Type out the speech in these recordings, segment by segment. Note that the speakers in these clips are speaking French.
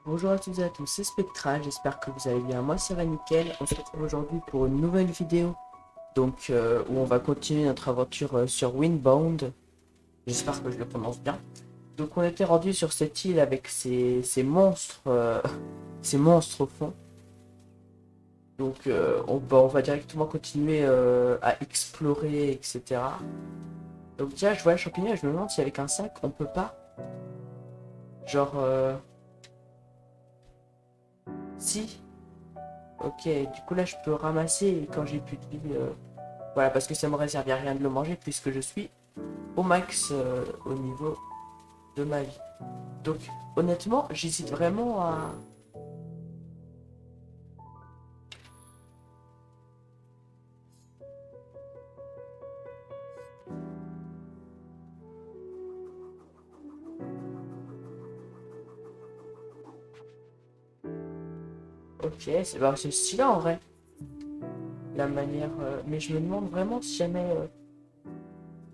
Bonjour à toutes et à tous, c'est Spectral, j'espère que vous allez bien, moi ça va nickel. On se retrouve aujourd'hui pour une nouvelle vidéo où on va continuer notre aventure sur Windbound. J'espère que je le prononce bien. Donc on était rendu sur cette île avec ces monstres, ces monstres au fond. On va directement continuer à explorer, etc. Donc déjà je vois le champignon et je me demande si avec un sac on peut pas, genre, si. Ok, du coup là je peux ramasser et quand j'ai plus de vie, voilà, parce que ça me réserve à rien de le manger puisque je suis au max au niveau de ma vie. Donc honnêtement, j'hésite vraiment à... Ok, c'est stylé en vrai, la manière... mais je me demande vraiment si jamais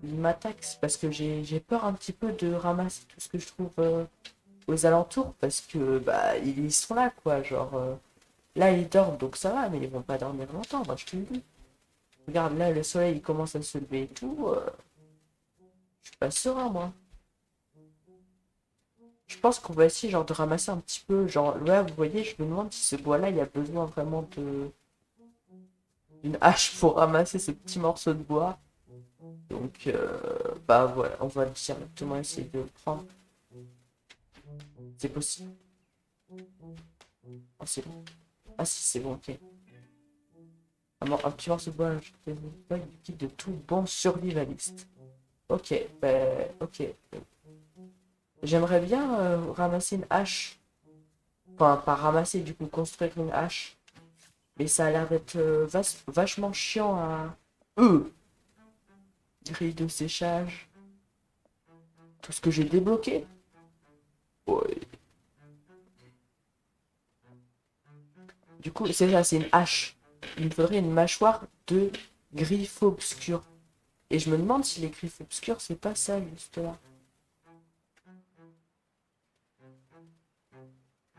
il m'attaque, c'est parce que j'ai peur un petit peu de ramasser tout ce que je trouve aux alentours parce que bah ils sont là quoi, genre... là ils dorment donc ça va, mais ils vont pas dormir longtemps, moi je te le dis. Regarde là, le soleil il commence à se lever et tout, je suis pas serein moi. Je pense qu'on va essayer genre de ramasser un petit peu, genre là vous voyez, je me demande si ce bois-là il a besoin vraiment de d'une hache pour ramasser ce petit morceau de bois. Donc bah voilà, on va directement essayer de le prendre. C'est possible. Ah c'est bon. Ah si c'est bon, ok. Un petit morceau de bois, je fais pas guide de tout bon survivaliste. Ok, bah ok. J'aimerais bien ramasser une hache. Enfin, pas ramasser, du coup, construire une hache. Mais ça a l'air d'être vachement chiant à... Grille de séchage. Tout ce que j'ai débloqué. Ouais. Du coup, c'est ça, c'est une hache. Il me faudrait une mâchoire de griffes obscures. Et je me demande si les griffes obscures, c'est pas ça, juste là.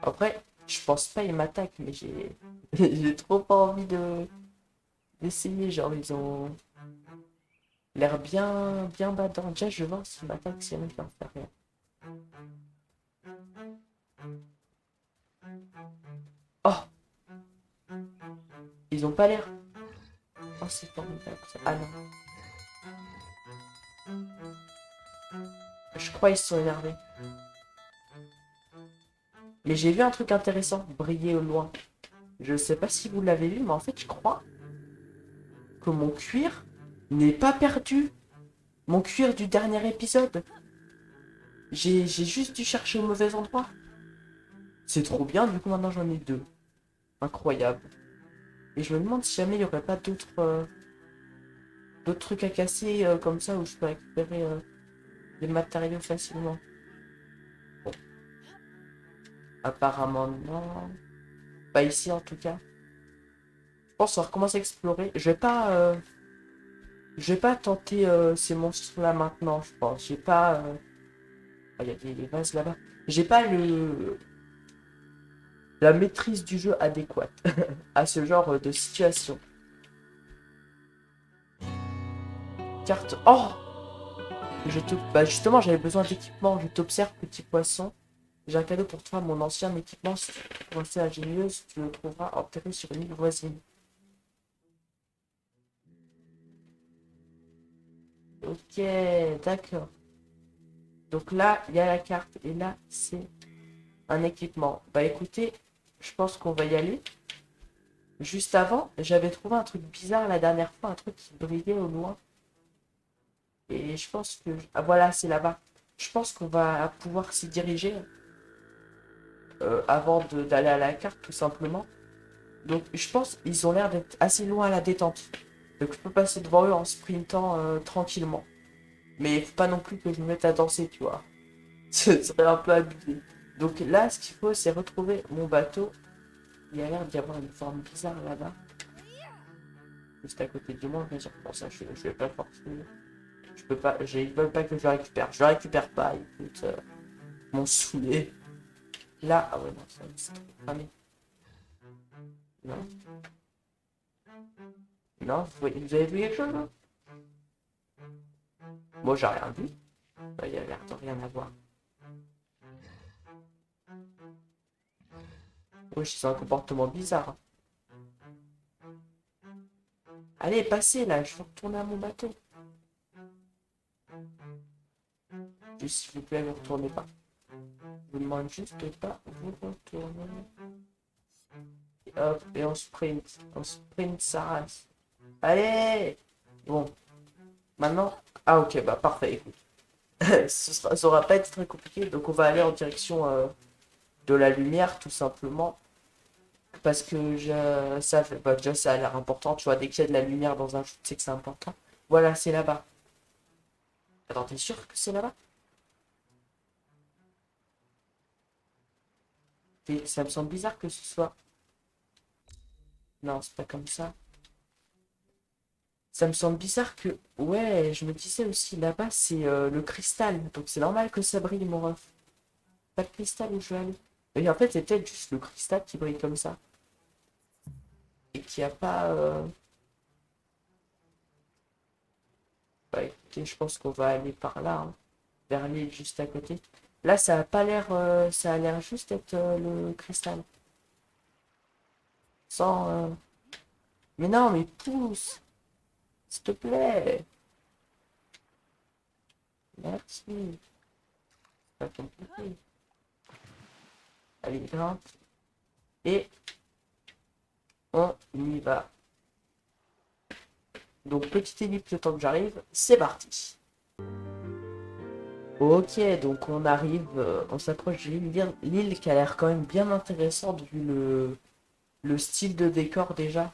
Après, je pense pas ils m'attaquent, mais j'ai... j'ai trop pas envie de... d'essayer. Genre, ils ont l'air bien badants. Déjà, je vais voir s'ils m'attaquent, si jamais je leur fais rien. Oh! Ils ont pas l'air... Oh, c'est formidable, ça. Ah non. Je crois qu'ils se sont énervés. Mais j'ai vu un truc intéressant briller au loin. Je sais pas si vous l'avez vu, mais en fait, je crois que mon cuir n'est pas perdu. Mon cuir du dernier épisode. J'ai juste dû chercher au mauvais endroit. C'est trop bien, du coup maintenant j'en ai deux. Incroyable. Et je me demande si jamais il n'y aurait pas d'autres trucs à casser comme ça où je peux récupérer des matériaux facilement. Bon, apparemment non. Pas ici en tout cas. Je pense qu'on va recommencer à explorer. Je vais pas tenter ces monstres là maintenant, je pense. J'ai pas. Ah, il y a des vases là-bas. J'ai pas la maîtrise du jeu adéquate à ce genre de situation. Carte. Oh! Bah justement, j'avais besoin d'équipement. Je t'observe, petit poisson. J'ai un cadeau pour toi, mon ancien équipement. Si tu es assez ingénieuse, tu le trouveras enterré sur une île voisine. Ok, d'accord. Donc là, il y a la carte. Et là, c'est un équipement. Bah écoutez, je pense qu'on va y aller. Juste avant, j'avais trouvé un truc bizarre la dernière fois, un truc qui brillait au loin. Et je pense que... Ah voilà, c'est là-bas. Je pense qu'on va pouvoir s'y diriger avant d'aller à la carte, tout simplement. Donc je pense qu'ils ont l'air d'être assez loin à la détente. Donc je peux passer devant eux en sprintant tranquillement. Mais il faut pas non plus que je me mette à danser, tu vois. Ce serait un peu abusé. Donc là, ce qu'il faut, c'est retrouver mon bateau. Il y a l'air d'y avoir une forme bizarre là-bas. Juste à côté de moi, bien sûr, pour ça, je vais pas forcer. Je peux pas, ils veulent pas que je le récupère. Je le récupère pas, écoute, mon saoulé. Là, ah ouais, non, ça c'est cramé. Non, non, vous avez vu quelque chose là? Moi, j'ai rien vu. Il y a l'air de rien avoir. Oui, c'est un comportement bizarre. Allez, passez là, je veux retourner à mon bateau. Juste, s'il vous plaît, ne retournez pas. Je vous demande juste de pas vous retourner. Et hop, et on sprint. On sprint sa race. Allez! Bon, maintenant. Ah, ok, bah parfait, écoute. Ça aura pas été très compliqué, donc on va aller en direction de la lumière, tout simplement. Parce que ça, bah, déjà, ça a l'air important, tu vois, dès qu'il y a de la lumière dans un jeu, tu sais que c'est important. Voilà, c'est là-bas. Attends, t'es sûr que c'est là-bas? Ça me semble bizarre que ce soit. Non, c'est pas comme ça. Ça me semble bizarre que. Ouais, je me disais aussi, là-bas, c'est le cristal. Donc c'est normal que ça brille, mon ref. Pas le cristal où je vais aller. Et en fait, c'est peut-être juste le cristal qui brille comme ça. Et qu'il n'y a pas. Bah écoutez, je pense qu'on va aller par là, hein, vers l'île juste à côté. Là, ça a pas l'air. Ça a l'air juste d'être le cristal. Sans. Mais non, mais pousse! S'il te plaît! Merci. Pas compliqué. Allez, grimpe. Et on y va. Donc, petite ellipse le temps que j'arrive. C'est parti. Ok, donc on arrive, on s'approche de l'île qui a l'air quand même bien intéressante vu le style de décor déjà.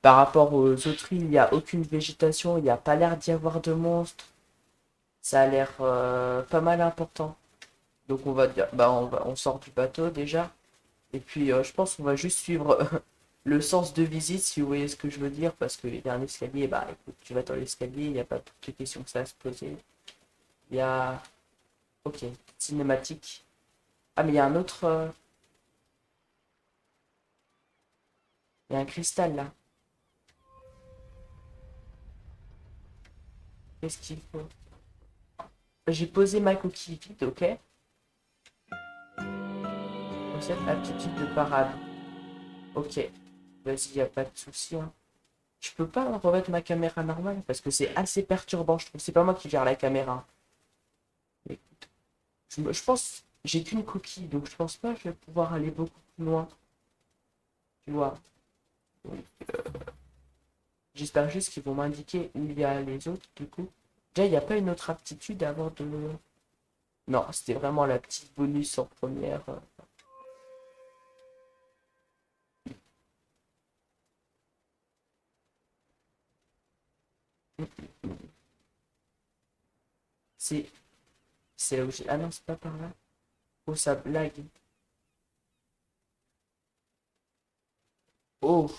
Par rapport aux autres îles, il n'y a aucune végétation, il n'y a pas l'air d'y avoir de monstres. Ça a l'air pas mal important. Donc on va dire, bah on sort du bateau déjà. Et puis je pense qu'on va juste suivre le sens de visite si vous voyez ce que je veux dire. Parce qu'il y a un escalier, bah écoute, tu vas dans l'escalier, il n'y a pas toutes les questions que ça va se poser. Il y a... Ok, cinématique. Ah mais il y a un autre... il y a un cristal là. Qu'est-ce qu'il faut? J'ai posé ma coquille vide, ok? Pour cette aptitude de parade. Ok, vas-y, y a pas de souci, hein. Je peux pas remettre ma caméra normale parce que c'est assez perturbant, je trouve. C'est pas moi qui gère la caméra. Mais je pense, j'ai qu'une coquille, donc je pense pas que je vais pouvoir aller beaucoup plus loin. Tu vois. Donc, j'espère juste qu'ils vont m'indiquer où il y a les autres, du coup. Déjà, il n'y a pas une autre aptitude avant de... Non, c'était vraiment la petite bonus en première. C'est... C'est là où j'ai... Ah non, c'est pas par là. Oh, ça blague. Oh,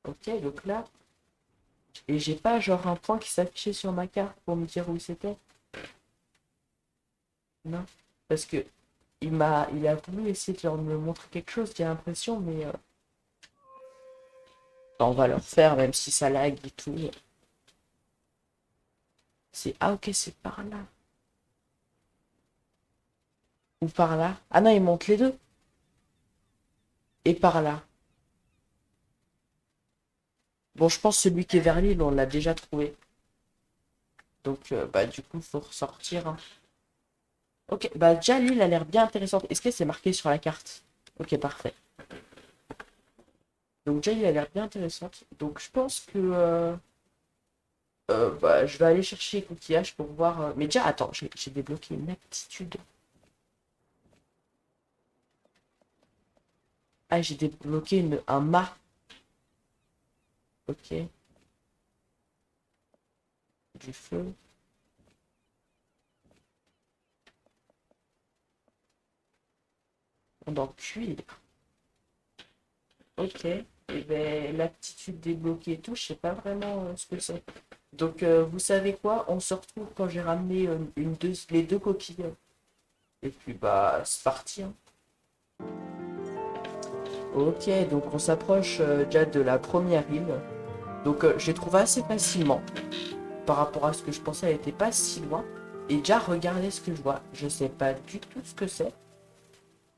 ok, donc là... Et j'ai pas genre un point qui s'affichait sur ma carte pour me dire où c'était. Non. Parce que il a voulu essayer de genre, me montrer quelque chose, j'ai l'impression, mais on va le refaire, même si ça lag et tout. C'est, ah ok, c'est par là. Ou par là. Ah non, il monte les deux. Et par là. Bon, je pense que celui qui est vers l'île, on l'a déjà trouvé. Donc, bah, du coup, faut ressortir, hein. Ok, bah, déjà, l'île a l'air bien intéressante. Est-ce que c'est marqué sur la carte? Ok, parfait. Donc, déjà, l'île a l'air bien intéressante. Donc, je pense que bah, je vais aller chercher les coquillages pour voir. Mais déjà, attends, j'ai débloqué une aptitude. Ah, j'ai débloqué un mât. Ok, du feu. On en cuire. Ok. Et ben, l'aptitude débloquée et tout, je sais pas vraiment ce que c'est. Donc, vous savez quoi? On se retrouve quand j'ai ramené les deux coquilles. Et puis, bah, c'est parti, hein. Ok, donc on s'approche déjà de la première île. Donc, j'ai trouvé assez facilement. Par rapport à ce que je pensais, elle était pas si loin. Et déjà, regardez ce que je vois. Je sais pas du tout ce que c'est.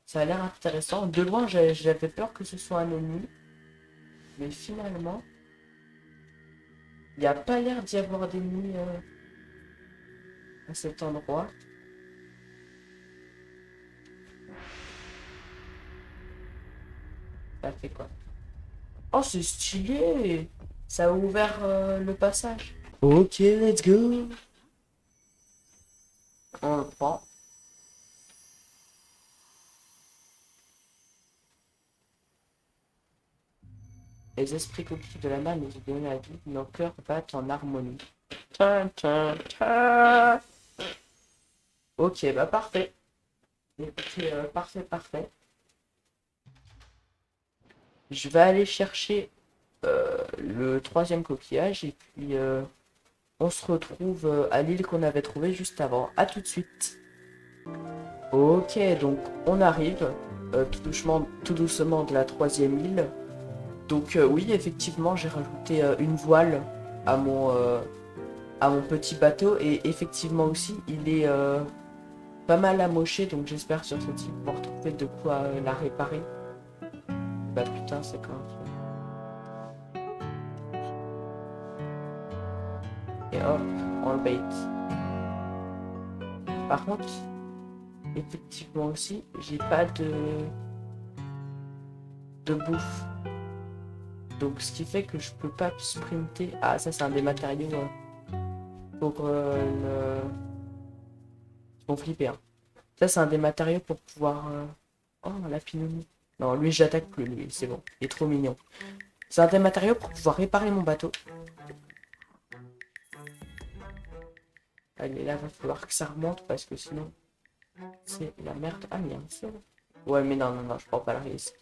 Ça a l'air intéressant. De loin, j'avais peur que ce soit un ennemi. Mais finalement, il n'y a pas l'air d'y avoir d'ennemis à cet endroit. Ça fait quoi? Oh, c'est stylé! Ça a ouvert le passage. Ok, let's go! On le prend. Les esprits coquilles de la main nous donnent la vie. Nos cœurs battent en harmonie. Tin, tin, tin. Ok, bah parfait. Écoutez, parfait, parfait. Je vais aller chercher le troisième coquillage et puis on se retrouve à l'île qu'on avait trouvée juste avant. À tout de suite. Ok, donc on arrive tout doucement de la troisième île. Donc oui, effectivement, j'ai rajouté une voile à à mon petit bateau et effectivement aussi, il est pas mal amoché, donc j'espère sur ce type pouvoir trouver de quoi la réparer. Bah putain, c'est quand même... Et hop, on le bait. Par contre, effectivement aussi, j'ai pas de bouffe. Donc ce qui fait que je peux pas sprinter. Ah, ça c'est un des matériaux pour Ils vont flipper, hein. Ça c'est un des matériaux pour pouvoir... Oh, la pinonie. Non, lui j'attaque plus, lui, c'est bon. Il est trop mignon. C'est un des matériaux pour pouvoir réparer mon bateau. Allez, là, va falloir que ça remonte parce que sinon, c'est la merde. Ah, mais il y a un feu. Ouais, mais non, non, non, je prends pas le risque.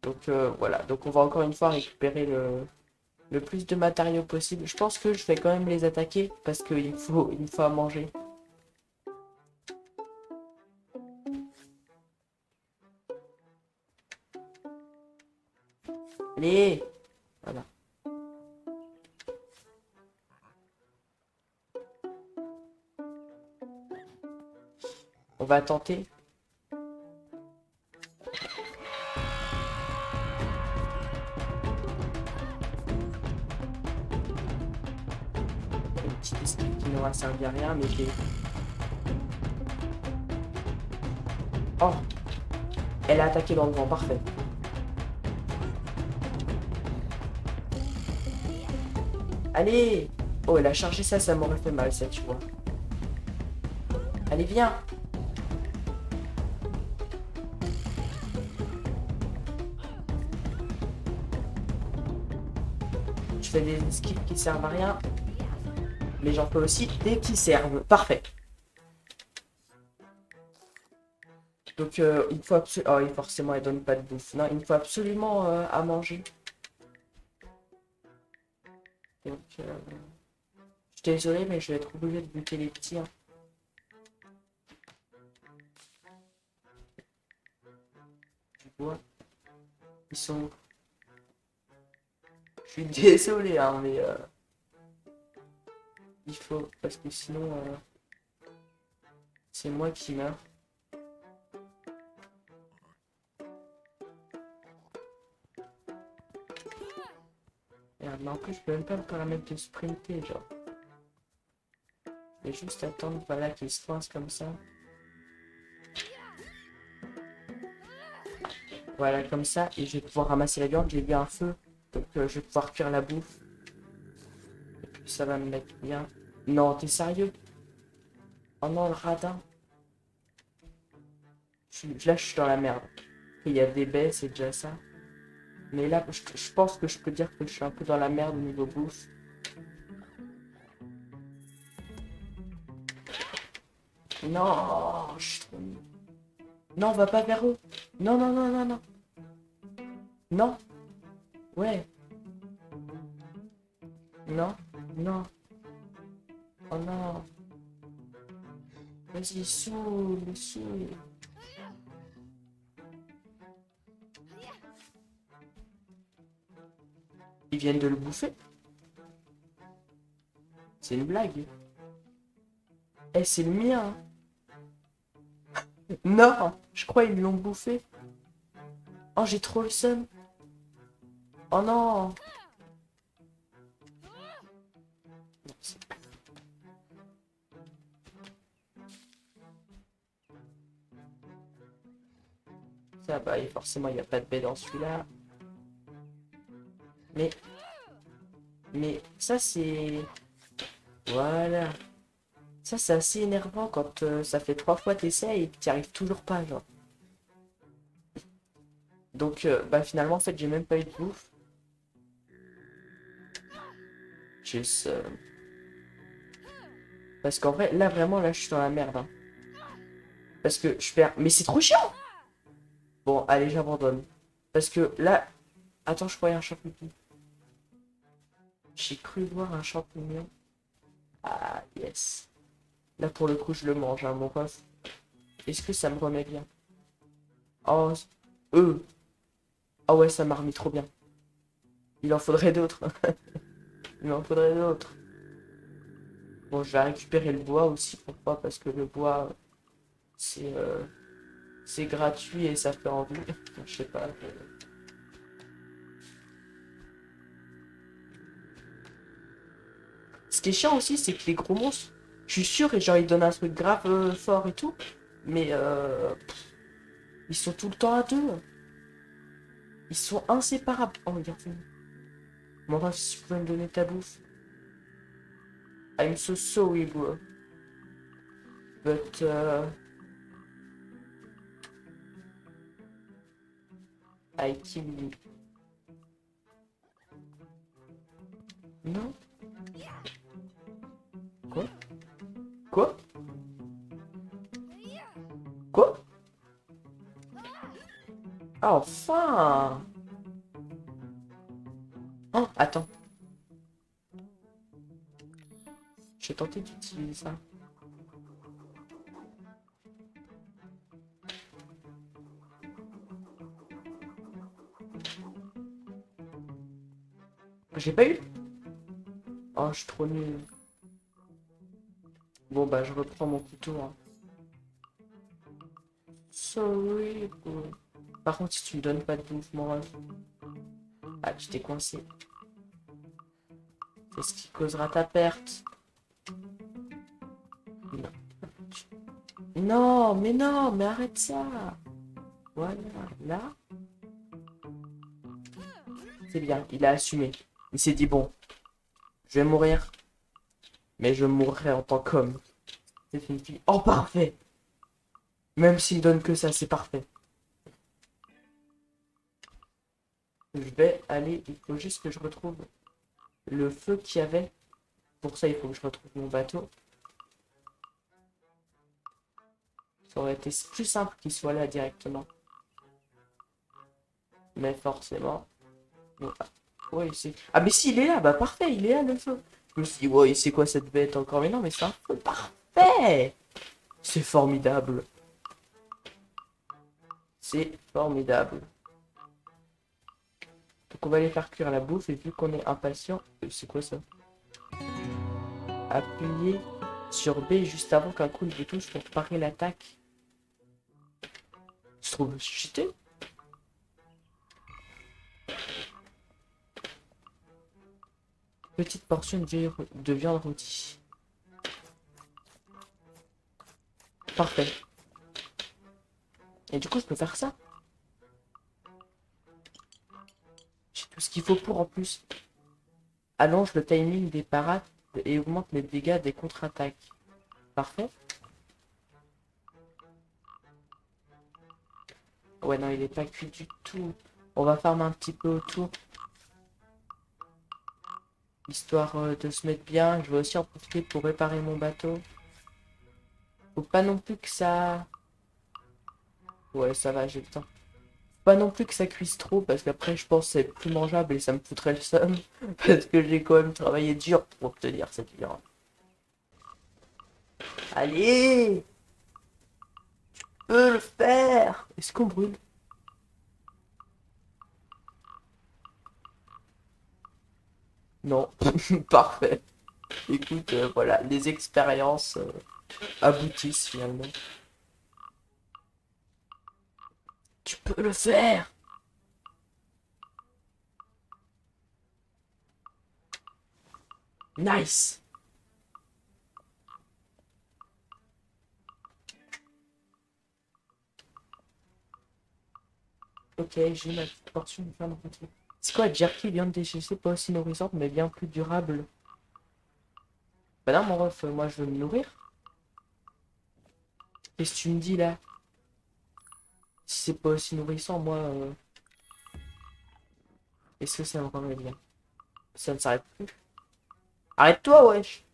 Donc, voilà. Donc, on va encore une fois récupérer le plus de matériaux possible. Je pense que je vais quand même les attaquer parce il me faut à manger. Allez! Voilà. On va tenter. Une petite esquive qui n'aura servi à rien, mais qui est... Oh! Elle a attaqué dans le vent, parfait. Allez! Oh, elle a chargé ça, ça m'aurait fait mal, ça, tu vois. Allez, viens! Je fais des esquives qui servent à rien. Mais j'en fais aussi des qui servent. Parfait. Donc, il faut absolument... Oh, et forcément, elle donne pas de bouffe. Non, il me faut absolument à manger. Donc, je suis désolé, mais je vais être obligé de buter les petits, hein. Tu vois, ils sont... Je suis désolé, hein, mais... il faut... Parce que sinon... c'est moi qui meurs. Merde, mais en plus, je peux même pas me permettre de sprinter, genre. Je vais juste attendre, voilà, qu'il se coince comme ça. Voilà, comme ça, et je vais pouvoir ramasser la viande. J'ai bien un feu, donc je vais pouvoir cuire la bouffe. Et puis ça va me mettre bien. Non, t'es sérieux? Oh non, le radin. Là, je suis dans la merde. Il y a des baies, c'est déjà ça. Mais là, je pense que je peux dire que je suis un peu dans la merde au niveau bouffe. Non, je suis trop nul. Non, on va pas vers eux. Non, non, non, non, non. Non. Ouais. Non. Non. Oh non. Vas-y, saoule, saoule. Ils viennent de le bouffer. C'est une blague. Eh, c'est le mien. Non, je crois ils l'ont bouffé. Oh, j'ai trop le seum. Oh non. Ça, bah, et forcément, il n'y a pas de baie dans celui-là. Mais... Mais ça, c'est... Voilà. Ça, c'est assez énervant quand ça fait 3 fois t'essayes et que t'y arrives toujours pas, genre. Donc, bah, finalement, en fait, j'ai même pas eu de bouffe. Juste... Parce qu'en vrai, là, vraiment, là, je suis dans la merde, hein. Parce que je perds... Mais c'est trop chiant. Bon, allez, j'abandonne. Parce que là... Attends, je croyais un champignon. J'ai cru voir un champignon. Ah, yes. Là, pour le coup, je le mange, hein, mon ref. Est-ce que ça me remet bien? Oh, ah ouais, ça m'a remis trop bien. Il en faudrait d'autres. Il en faudrait d'autres. Bon, je vais récupérer le bois aussi. Pourquoi? Parce que le bois, c'est c'est gratuit et ça fait envie. Je sais pas. Ce qui est chiant aussi, c'est que les gros monstres, je suis sûr, et genre, ils donnent un truc grave fort et tout. Mais ils sont tout le temps à deux. Ils sont inséparables. Oh, regarde. Mon ref, si tu peux me donner ta bouffe. I'm so sorry, bro. But, I kill you. Non? Quoi? Quoi? Quoi? Ah, enfin! Oh, attends. J'ai tenté d'utiliser ça. J'ai pas eu? Oh, je suis trop nul. Bon, bah, je reprends mon couteau, hein. Sorry, bro. Par contre, si tu me donnes pas de bouffe, mon ref. Ah, tu t'es coincé. C'est ce qui causera ta perte. Non. Non, mais arrête ça. Voilà, là. C'est bien, il a assumé. Il s'est dit, bon, je vais mourir, mais je mourrai en tant qu'homme. C'est une fille. Oh, parfait! Même s'il donne que ça, c'est parfait. Je vais aller, il faut juste que je retrouve le feu qu'il y avait. Pour ça, il faut que je retrouve mon bateau. Ça aurait été plus simple qu'il soit là directement. Mais forcément. Ouais, c'est... Ah, mais si, il est là, bah parfait, il est là le feu. Je me suis dit, ouais, c'est quoi cette bête encore? Mais non, mais c'est un feu parfait! C'est formidable. C'est formidable. Donc on va aller faire cuire la bouffe et vu qu'on est impatient... C'est quoi ça? Appuyez sur B juste avant qu'un coup de touche pour parer l'attaque. Je trouve cheaté. Petite portion de viande rôtie. Parfait. Et du coup, je peux faire ça. J'ai tout ce qu'il faut pour en plus. Allonge le timing des parades et augmente les dégâts des contre-attaques. Parfait. Ouais, non, il est pas cuit du tout. On va farmer un petit peu autour. Histoire de se mettre bien. Je vais aussi en profiter pour réparer mon bateau. Faut pas non plus que ça... Ouais, ça va, j'ai le temps. Pas non plus que ça cuise trop, parce qu'après, je pense que c'est plus mangeable et ça me foutrait le seum. Parce que j'ai quand même travaillé dur pour obtenir cette viande. Allez! Peux le faire! Est-ce qu'on brûle? Non. Parfait. Écoute, voilà, les expériences aboutissent finalement. Tu peux le faire! Nice! Ok, j'ai ma petite portion de viande rôtie. C'est quoi, jerky, viande déchissée, pas aussi nourrissante, mais bien plus durable? Bah non, mon ref, moi je veux me nourrir. Qu'est-ce que tu me dis là? Si c'est pas aussi nourrissant, moi, est-ce que ça me remet bien? Ça ne s'arrête plus. Arrête-toi, wesh!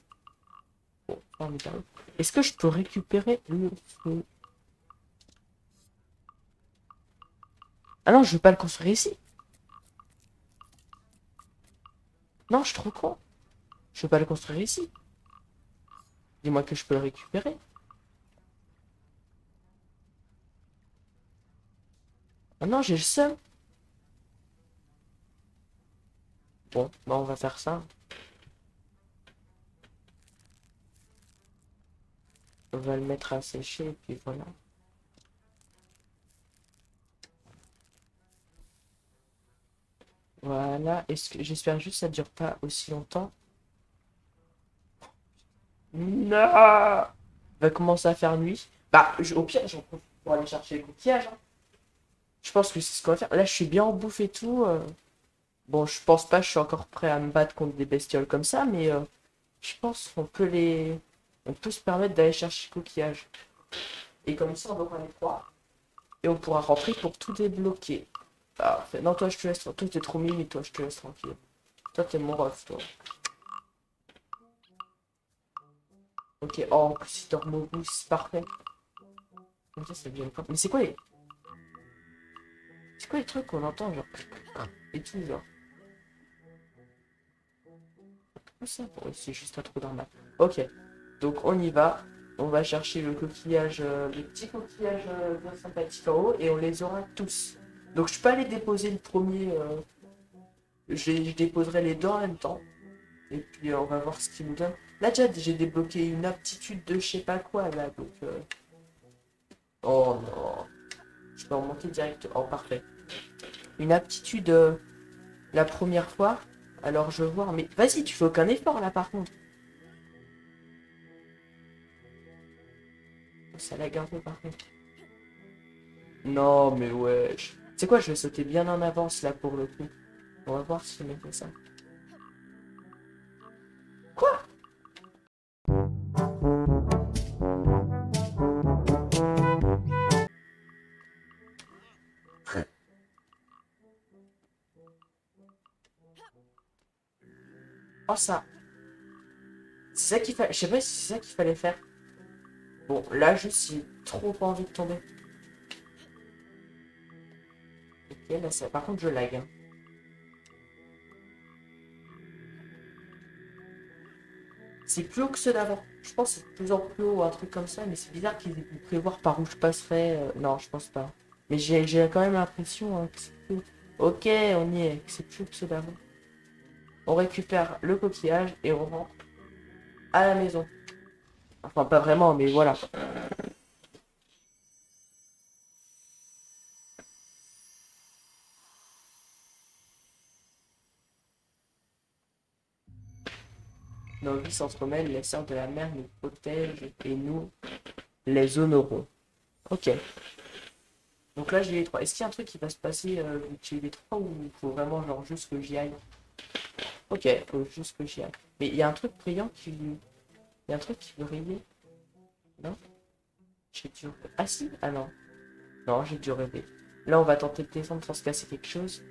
Bon, formidable. Est-ce que je peux récupérer le feu? Ah non, je veux pas le construire ici. Non, je suis trop con. Je veux pas le construire ici. Dis-moi que je peux le récupérer. Ah non, j'ai le seum. Bon, bah on va faire ça. On va le mettre à sécher et puis voilà. Voilà. Est-ce que j'espère juste que ça dure pas aussi longtemps. Non! Il va commencer à faire nuit. Bah, au pire, j'en profite pour aller chercher les coquillages, hein. Je pense que c'est ce qu'on va faire. Là, je suis bien en bouffe et tout. Bon, je pense pas que je suis encore prêt à me battre contre des bestioles comme ça, mais je pense qu'on peut les... On peut se permettre d'aller chercher les coquillages. Et comme ça, on aura les trois. Et on pourra rentrer pour tout débloquer. Parfait. Non, toi, je te laisse. Toi, t'es trop mimi, toi, je te laisse tranquille. Toi, t'es mon ref, toi. Ok, oh, en plus, il dort Mogus, c'est parfait. Comme ça devient pas. Mais c'est quoi les trucs qu'on entend, genre. Et tout, genre. Comment ça? Bon, c'est juste un trou normal. Ok, donc on y va. On va chercher le coquillage, les petits coquillages bien sympathiques en haut, et on les aura tous. Donc je peux aller déposer le premier. Je déposerai les deux en même temps. Et puis on va voir ce qu'il nous donne. Là déjà j'ai débloqué une aptitude de je sais pas quoi là, donc oh non. Je peux remonter direct. Oh parfait. Une aptitude la première fois. Alors je vois. Mais vas-y, tu fais aucun effort là par contre. Ça lag un peu par contre. Non mais wesh. C'est quoi, je vais sauter bien en avance là pour le coup. On va voir si je mets ça. Quoi? Oh ça. C'est ça qu'il fallait. Je sais pas si c'est ça qu'il fallait faire. Bon, là juste j'ai trop pas envie de tomber. Ok, là ça. Par contre je lag, hein. C'est plus haut que ceux d'avant. Je pense que c'est de plus en plus haut ou un truc comme ça, mais c'est bizarre qu'ils aient pu prévoir par où je passerais. Non, je pense pas. Mais j'ai quand même l'impression hein, que c'est plus haut. Ok, on y est, que c'est plus haut que ceux d'avant. On récupère le coquillage et on rentre à la maison. Enfin, pas vraiment, mais voilà. Nos vies s'entremêlent, les sœurs de la mer nous protègent et nous les honorons. Ok. Donc là, j'ai les trois. Est-ce qu'il y a un truc qui va se passer vu que j'ai les trois ou il faut vraiment genre juste que j'y aille? Ok, faut juste que j'y aille. Mais il y a un truc brillant qui... Il y a un truc qui veut rêver. Non? J'ai dû... Ah si? Ah non. Non, j'ai dû rêver. Là, on va tenter de descendre sans se casser quelque chose.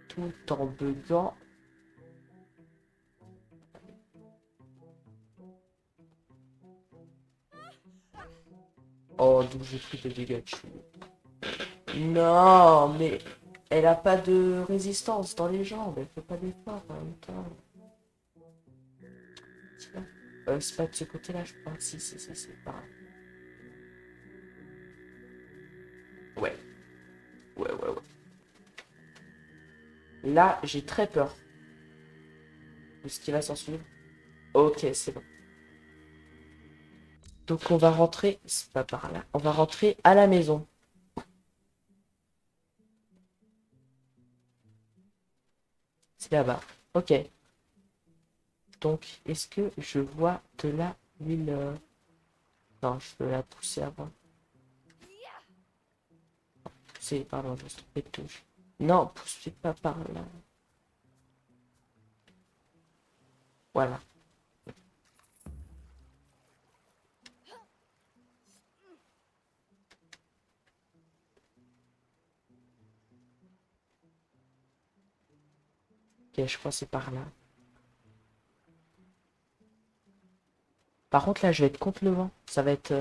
Tout en buguant. Oh, d'où j'ai pris des dégâts dessus. Non, mais elle a pas de résistance dans les jambes. Elle fait pas d'effort en même temps. Tiens. C'est pas de ce côté-là, je crois. Si, c'est pareil. Ouais, ouais. Là, j'ai très peur de ce qui va s'en suivre. Ok, c'est bon. Donc on va rentrer, c'est pas par là, on va rentrer à la maison. C'est là-bas. Ok. Donc, est-ce que je vois de la l'huile Non, je peux la pousser avant. Pousser, pardon, je me suis trompé de touche. Non, poussez pas par là. Voilà. Ok, je crois que c'est par là. Par contre, là, je vais être contre le vent. Ça va être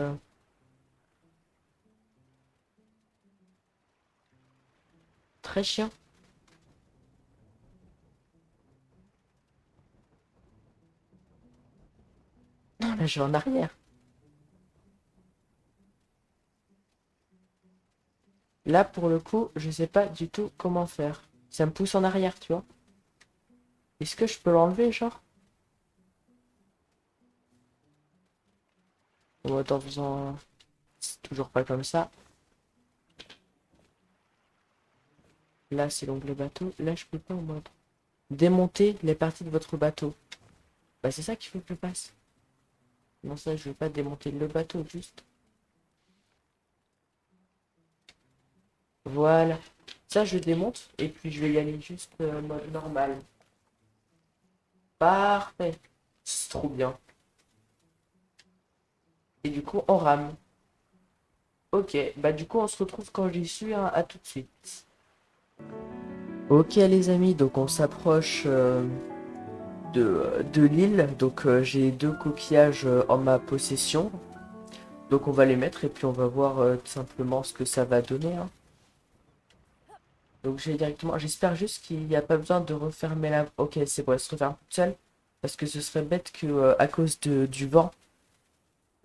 très chiant. Non, là, je vais en arrière. Là, pour le coup, je sais pas du tout comment faire. Ça me pousse en arrière, tu vois. Est-ce que je peux l'enlever, genre? Ou en faisant... C'est toujours pas comme ça. Là, c'est l'onglet bateau. Là, je peux pas en mode. Démonter les parties de votre bateau. Bah, c'est ça qu'il faut que je fasse. Non, ça, je vais pas démonter le bateau, juste. Voilà. Ça, je démonte. Et puis, je vais y aller juste en mode normal. Parfait. C'est trop bien. Et du coup, on rame. Ok. Bah, du coup, on se retrouve quand j'y suis. Hein. À tout de suite. Ok, les amis. Donc, on s'approche de l'île. Donc, j'ai deux coquillages en ma possession. Donc, on va les mettre et puis on va voir tout simplement ce que ça va donner. Hein. Donc j'ai directement. J'espère juste qu'il n'y a pas besoin de refermer la. Ok, c'est bon, elle se referme toute seule. Parce que ce serait bête que à cause du vent,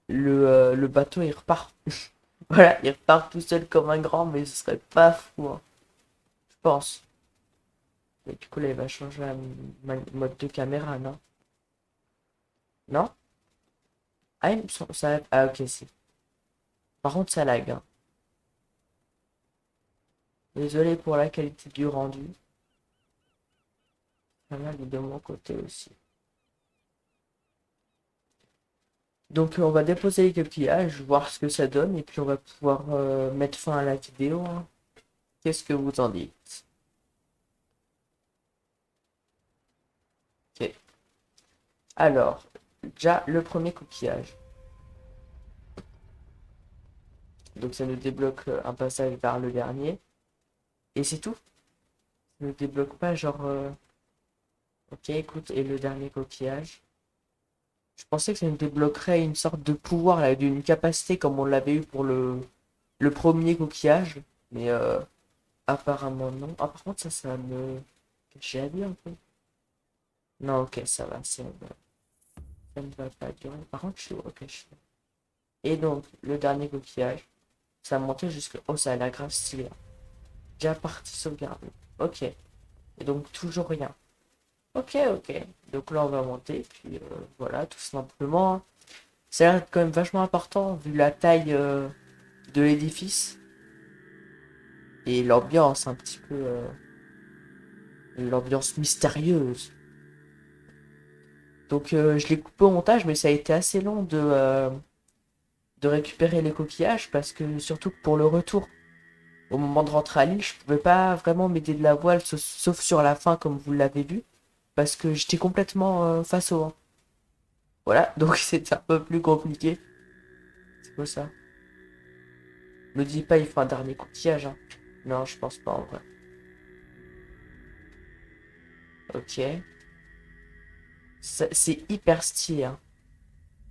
le bateau il repart. Voilà, il repart tout seul comme un grand, mais ce serait pas fou, hein, je pense. Et du coup là il va changer la mode de caméra, non? Non? Ah, ça. Ah ok si. Par contre ça lag, hein. Désolé pour la qualité du rendu. Ça lag de mon côté aussi. Donc on va déposer les coquillages, voir ce que ça donne, et puis on va pouvoir mettre fin à la vidéo. Hein. Qu'est-ce que vous en dites? Ok. Alors, déjà le premier coquillage. Donc ça nous débloque un passage vers le dernier. Et c'est tout. Ça ne débloque pas genre... Ok, écoute, et le dernier coquillage. Je pensais que ça nous débloquerait une sorte de pouvoir, là, d'une capacité comme on l'avait eu pour le premier coquillage. Mais apparemment non. Ah par contre ça me... J'ai habillé un peu. Non, ok, ça va, ça ne va pas durer. Par contre, je suis... Ok, je suis... Et donc, le dernier coquillage, ça a monté jusque... Oh, ça a l'air grave stylé. Hein. Déjà parti sauvegarder. Ok. Et donc, toujours rien. Ok. Donc là, on va monter. Puis voilà, tout simplement. Hein. Ça a l'air quand même vachement important vu la taille de l'édifice. Et l'ambiance un petit peu... l'ambiance mystérieuse. Donc, je l'ai coupé au montage, mais ça a été assez long de récupérer les coquillages parce que surtout que pour le retour, au moment de rentrer à l'île, je pouvais pas vraiment m'aider de la voile sauf sur la fin comme vous l'avez vu parce que j'étais complètement face au vent. Voilà, donc c'était un peu plus compliqué. C'est pour ça. Me dis pas il faut un dernier coquillage. Hein. Non, je pense pas en vrai. Ok. C'est hyper stylé. Hein.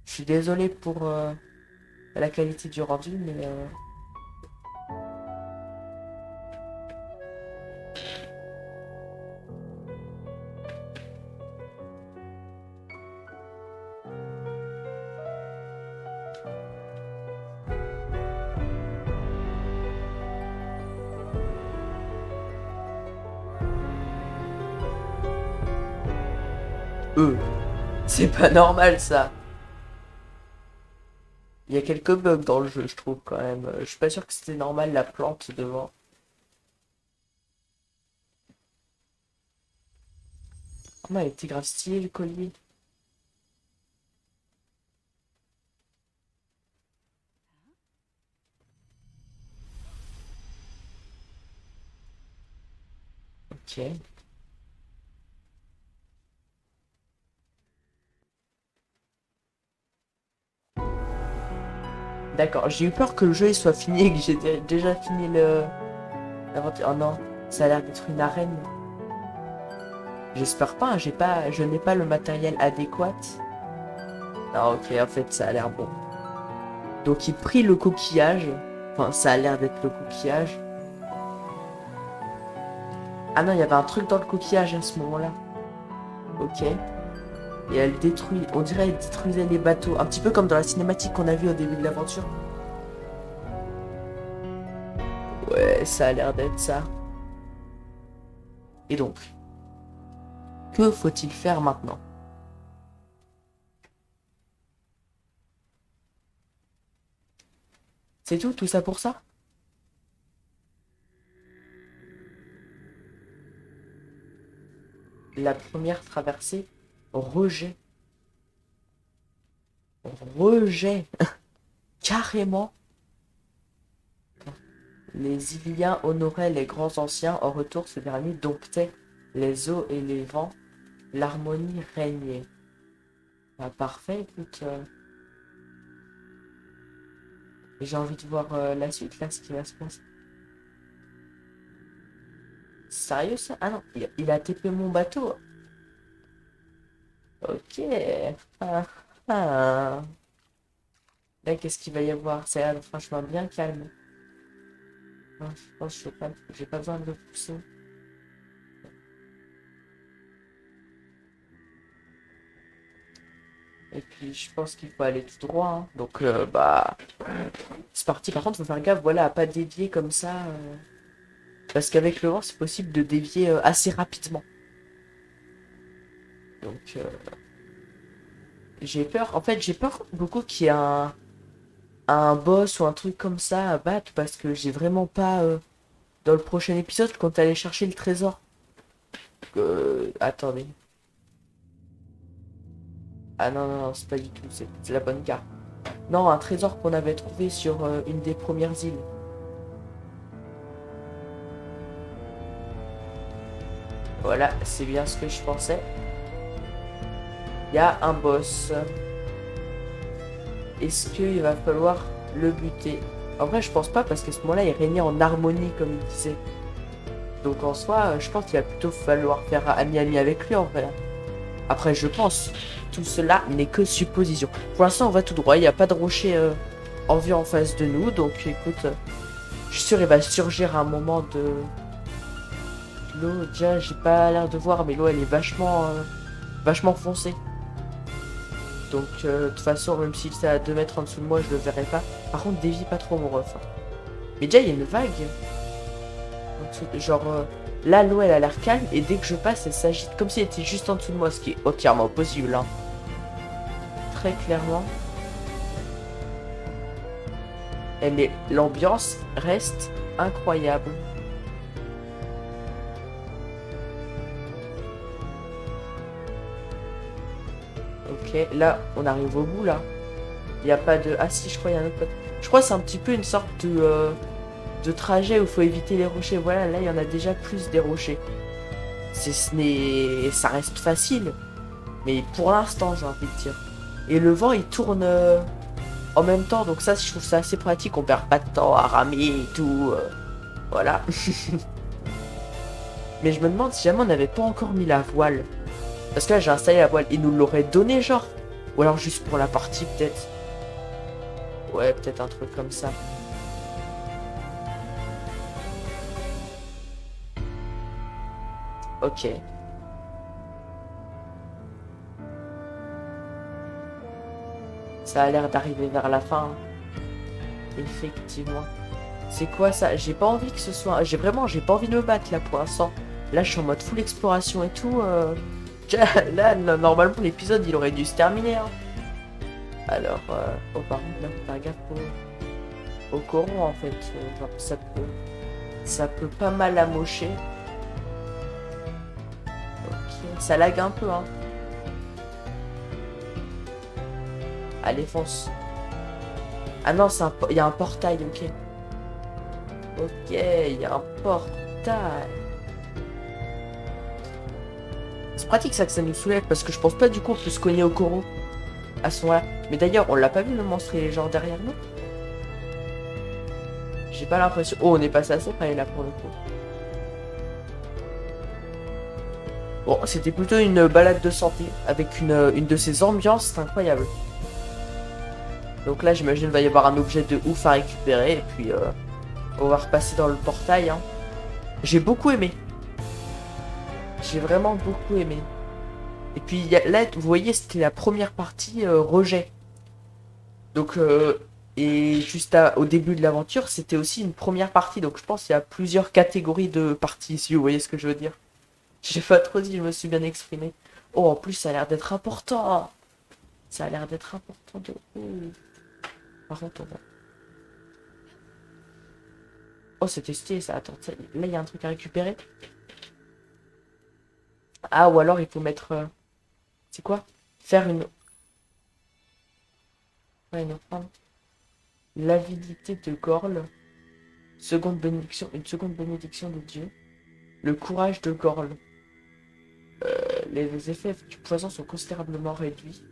Je suis désolé pour la qualité du rendu, mais eux. C'est pas normal ça. Il y a quelques bugs dans le jeu, je trouve quand même. Je suis pas sûr que c'était normal la plante devant. Oh, mais elle était grave stylée le collier. Ok. D'accord, j'ai eu peur que le jeu il soit fini et que j'ai déjà fini l'aventure. Oh non, ça a l'air d'être une arène. J'espère pas, je n'ai pas le matériel adéquat. Ah ok, en fait ça a l'air bon. Donc il prit le coquillage. Enfin, ça a l'air d'être le coquillage. Ah non, il y avait un truc dans le coquillage à ce moment-là. Ok. Et elle détruit, on dirait elle détruisait les bateaux. Un petit peu comme dans la cinématique qu'on a vue au début de l'aventure. Ouais, ça a l'air d'être ça. Et donc, que faut-il faire maintenant? C'est tout ça pour ça? La première traversée, rejet. Rejet. Carrément. Les Iliens honoraient les grands anciens. En retour, ce dernier domptait les eaux et les vents. L'harmonie régnait. Ah, parfait, écoute. J'ai envie de voir la suite, là, ce qui va se passer. Sérieux, ça? Ah non, il a TP mon bateau. Ok. Ah, ah. Là, qu'est-ce qu'il va y avoir? Ça a l'air franchement bien calme. Non, je pense que j'ai pas besoin de le pousser. Et puis, je pense qu'il faut aller tout droit, hein. Donc, bah, c'est parti. Par contre, faut faire gaffe, voilà, à pas dévier comme ça. Parce qu'avec le vent, c'est possible de dévier assez rapidement. Donc, j'ai peur. En fait, j'ai peur beaucoup qu'il y ait un boss ou un truc comme ça à battre. Parce que j'ai vraiment pas... dans le prochain épisode, quand t'allais chercher le trésor. Attendez. Ah non, non, non, c'est pas du tout. C'est la bonne carte. Non, un trésor qu'on avait trouvé sur une des premières îles. Voilà, c'est bien ce que je pensais. Il y a un boss. Est-ce qu'il va falloir le buter? En vrai, je pense pas parce qu'à ce moment-là, il régnait en harmonie, comme il disait. Donc en soi, je pense qu'il va plutôt falloir faire ami-ami avec lui en vrai. Après, je pense, tout cela n'est que supposition. Pour l'instant, on va tout droit. Il n'y a pas de rocher en vue en face de nous. Donc écoute, je suis sûr il va surgir à un moment de l'eau. Déjà, j'ai pas l'air de voir, mais l'eau elle est vachement foncée. Donc de toute façon, même si c'est à 2 mètres en dessous de moi, je le verrai pas. Par contre, dévie pas trop mon ref. Mais déjà, il y a une vague. Genre, là, l'eau elle a l'air calme, et dès que je passe, elle s'agite comme si elle était juste en dessous de moi, ce qui est entièrement possible. Hein. Très clairement. L'ambiance reste incroyable. Ok, là, on arrive au bout, là. Il n'y a pas de... Ah si, je crois qu'il y a un autre... Je crois que c'est un petit peu une sorte de trajet où il faut éviter les rochers. Voilà, là, il y en a déjà plus des rochers. Ça reste facile. Mais pour l'instant, j'ai envie de dire. Et le vent, il tourne en même temps. Donc ça, je trouve ça assez pratique. On perd pas de temps à ramer et tout. Voilà. Mais je me demande si jamais on n'avait pas encore mis la voile. Parce que là, j'ai installé la voile. Ils nous l'auraient donné, genre. Ou alors juste pour la partie, peut-être. Ouais, peut-être un truc comme ça. Ok. Ça a l'air d'arriver vers la fin. Effectivement. C'est quoi ça? J'ai pas envie que ce soit... J'ai pas envie de me battre là pour l'instant. Là, je suis en mode full exploration et tout. Là, normalement, l'épisode, il aurait dû se terminer. Hein. Alors, oh, par contre, là, faut faire gaffe au coron, en fait. Genre, ça peut pas mal amocher. Ok, ça lag un peu, hein. Allez, fonce. Ah non, il y a un portail, ok. Ok, il y a un portail. C'est pratique ça que ça nous soulève parce que je pense pas du coup on peut se cogner au coron à ce moment-là. Mais d'ailleurs, on l'a pas vu le monstre, il est genre derrière nous. J'ai pas l'impression. Oh, on est passé assez près là pour le coup. Bon, c'était plutôt une balade de santé avec une de ces ambiances, c'est incroyable. Donc là, j'imagine qu'il va y avoir un objet de ouf à récupérer et puis on va repasser dans le portail. Hein. J'ai beaucoup aimé. J'ai vraiment beaucoup aimé. Et puis là, vous voyez, c'était la première partie rejet. Donc, et juste au début de l'aventure, c'était aussi une première partie. Donc je pense qu'il y a plusieurs catégories de parties, si vous voyez ce que je veux dire. Je sais pas trop si je me suis bien exprimé. Oh, en plus, ça a l'air d'être important. Ça a l'air d'être important de ouf. Par contre, on va... Oh, c'était stylé ça. Attends, là, il y a un truc à récupérer. Ah, ou alors il faut mettre... C'est quoi? Faire une... Ouais, une offrande. L'avidité de Gorle. Seconde bénédiction. Une seconde bénédiction de Dieu. Le courage de Gorle. Les effets du poison sont considérablement réduits.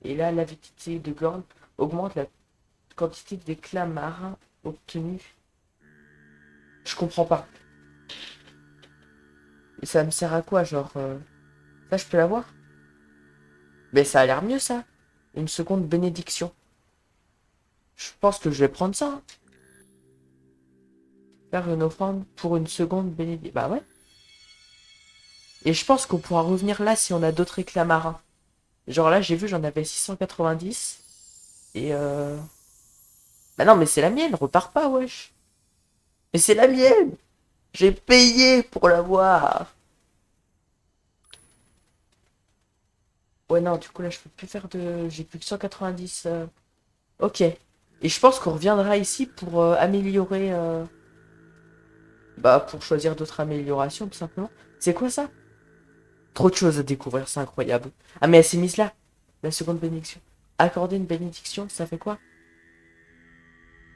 Et là, l'avidité de Gorle augmente la quantité d'éclats marins obtenus. Je comprends pas. Et ça me sert à quoi, genre... Ça, je peux l'avoir? Mais ça a l'air mieux, ça. Une seconde bénédiction. Je pense que je vais prendre ça. Hein. Faire une offrande pour une seconde bénédiction. Bah ouais. Et je pense qu'on pourra revenir là si on a d'autres éclats marins. Genre là, j'ai vu, j'en avais 690. Et Bah non, mais c'est la mienne, repars pas, wesh. Mais c'est la mienne. J'ai payé pour l'avoir. Ouais, non, du coup, là, je peux plus faire de... J'ai plus que 190. Ok. Et je pense qu'on reviendra ici pour améliorer... Bah, pour choisir d'autres améliorations, tout simplement. C'est quoi ça? Trop de choses à découvrir, c'est incroyable. Ah, mais elle s'est mise là. La seconde bénédiction. Accorder une bénédiction, ça fait quoi?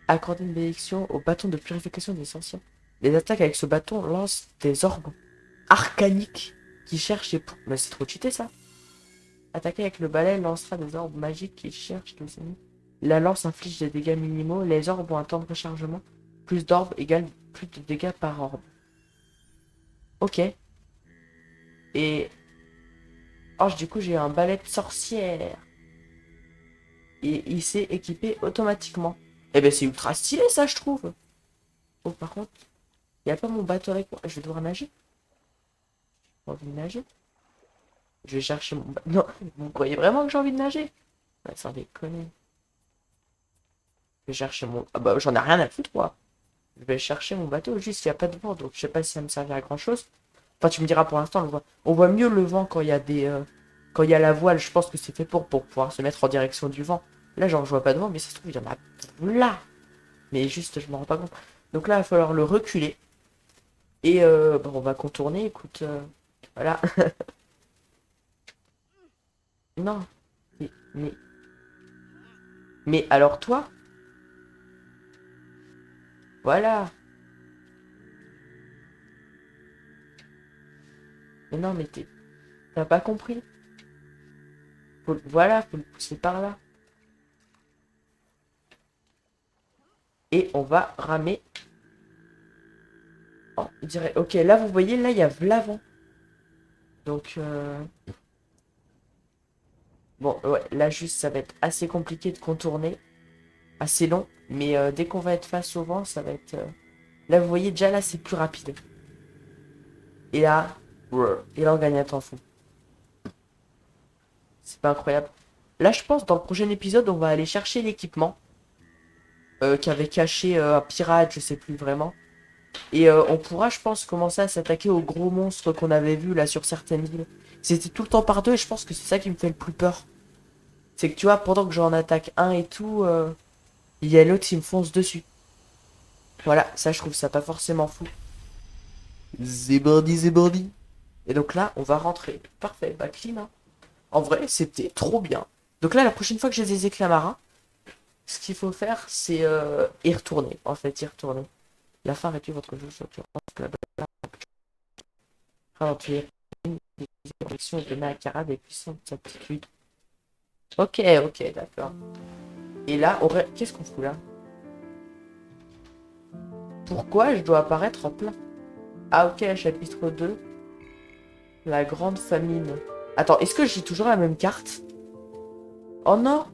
Accorder une bénédiction au bâton de purification des anciens. Les attaques avec ce bâton lancent des orbes arcaniques qui cherchent les... Mais c'est trop cheaté, ça. Attaquer avec le balai lancera des orbes magiques qui cherchent les ennemis. La lance inflige des dégâts minimaux. Les orbes ont un temps de rechargement. Plus d'orbes égale plus de dégâts par orbe. Ok. Et... Oh, du coup, j'ai un balai de sorcière. Et il s'est équipé automatiquement. Eh ben, c'est ultra stylé, ça, je trouve. Oh, par contre, il n'y a pas mon bateau avec moi. Je vais devoir nager. J'ai envie de nager. Je vais chercher mon bateau. Non, vous croyez vraiment que j'ai envie de nager? Bah, sans déconner. Je vais chercher mon... Ah bah, j'en ai rien à foutre, moi. Je vais chercher mon bateau, juste il n'y a pas de vent, donc je sais pas si ça me servira à grand chose. Enfin, tu me diras pour l'instant, on voit mieux le vent quand il y a des... Quand il y a la voile, je pense que c'est fait pour pouvoir se mettre en direction du vent. Là, genre, je vois pas de vent, mais ça se trouve, il y en a là. Mais juste, je m'en rends pas compte. Donc là, il va falloir le reculer. Et bon, on va contourner, écoute. Voilà. Non. Mais, mais... Mais alors toi? Voilà. Mais non, mais t'as pas compris. Voilà, faut le pousser par là. Et on va ramer. Oh, on dirait... Ok, là, vous voyez, là, il y a l'avant. Donc, bon, ouais, là, juste, ça va être assez compliqué de contourner. Assez long. Mais dès qu'on va être face au vent, ça va être... Là, vous voyez, déjà, là, c'est plus rapide. Et là... Et là, on gagne un temps fou. C'est pas incroyable. Là, je pense, dans le prochain épisode, on va aller chercher l'équipement. Qu'avait caché un pirate, je sais plus vraiment. Et on pourra, je pense, commencer à s'attaquer aux gros monstres qu'on avait vus là sur certaines îles. C'était tout le temps par deux et je pense que c'est ça qui me fait le plus peur. C'est que tu vois, pendant que j'en attaque un et tout, il y a l'autre qui me fonce dessus. Voilà, ça je trouve ça pas forcément fou. Zébordi, zébordi. Et donc là, on va rentrer. Parfait, bah clean, hein. En vrai, c'était trop bien. Donc là, la prochaine fois que j'ai des éclats marins, ce qu'il faut faire, c'est y retourner. En fait, y retourner. La fin réduit votre jeu sur ralentir les directions et donner à Cara des puissantes aptitudes. Ok, ok, d'accord. Et là, qu'est-ce qu'on fout là? Pourquoi je dois apparaître en plein? Ah ok, chapitre 2. La grande famine. Attends, est-ce que j'ai toujours la même carte? Oh non!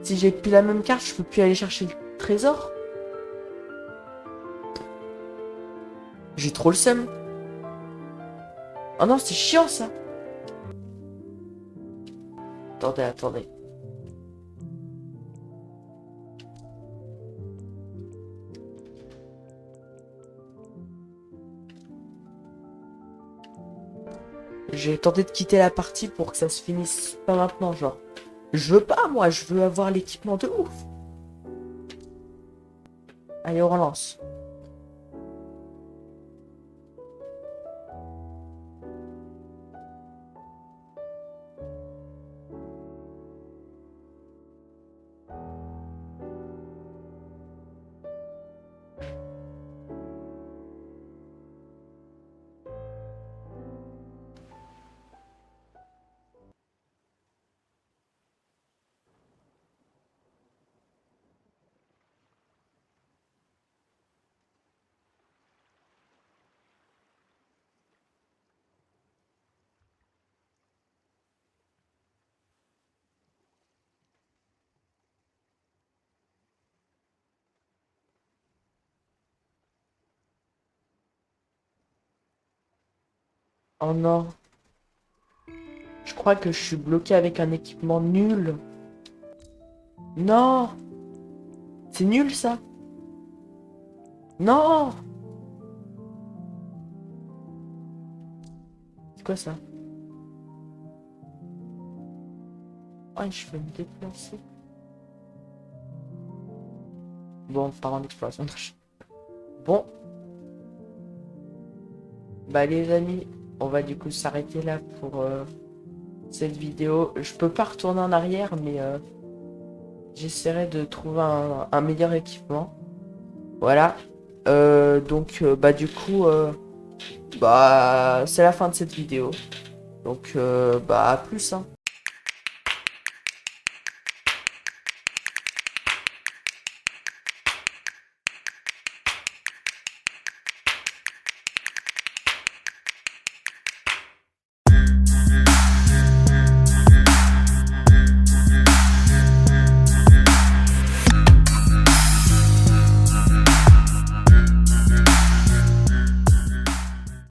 Si j'ai plus la même carte, je peux plus aller chercher le trésor? J'ai trop le seum. Oh non, c'est chiant ça! Attendez, attendez. J'ai tenté de quitter la partie pour que ça se finisse pas maintenant, genre. Je veux pas, moi, je veux avoir l'équipement de ouf. Allez, on relance. Oh non. Je crois que je suis bloqué avec un équipement nul. Non! C'est nul ça! Non! C'est quoi ça? Oh, je vais me déplacer. Bon, parlant d'exploration. Bon. Bah les amis, on va du coup s'arrêter là pour cette vidéo. Je peux pas retourner en arrière, mais j'essaierai de trouver un meilleur équipement. Voilà. Donc bah du coup, bah c'est la fin de cette vidéo. Donc bah à plus hein.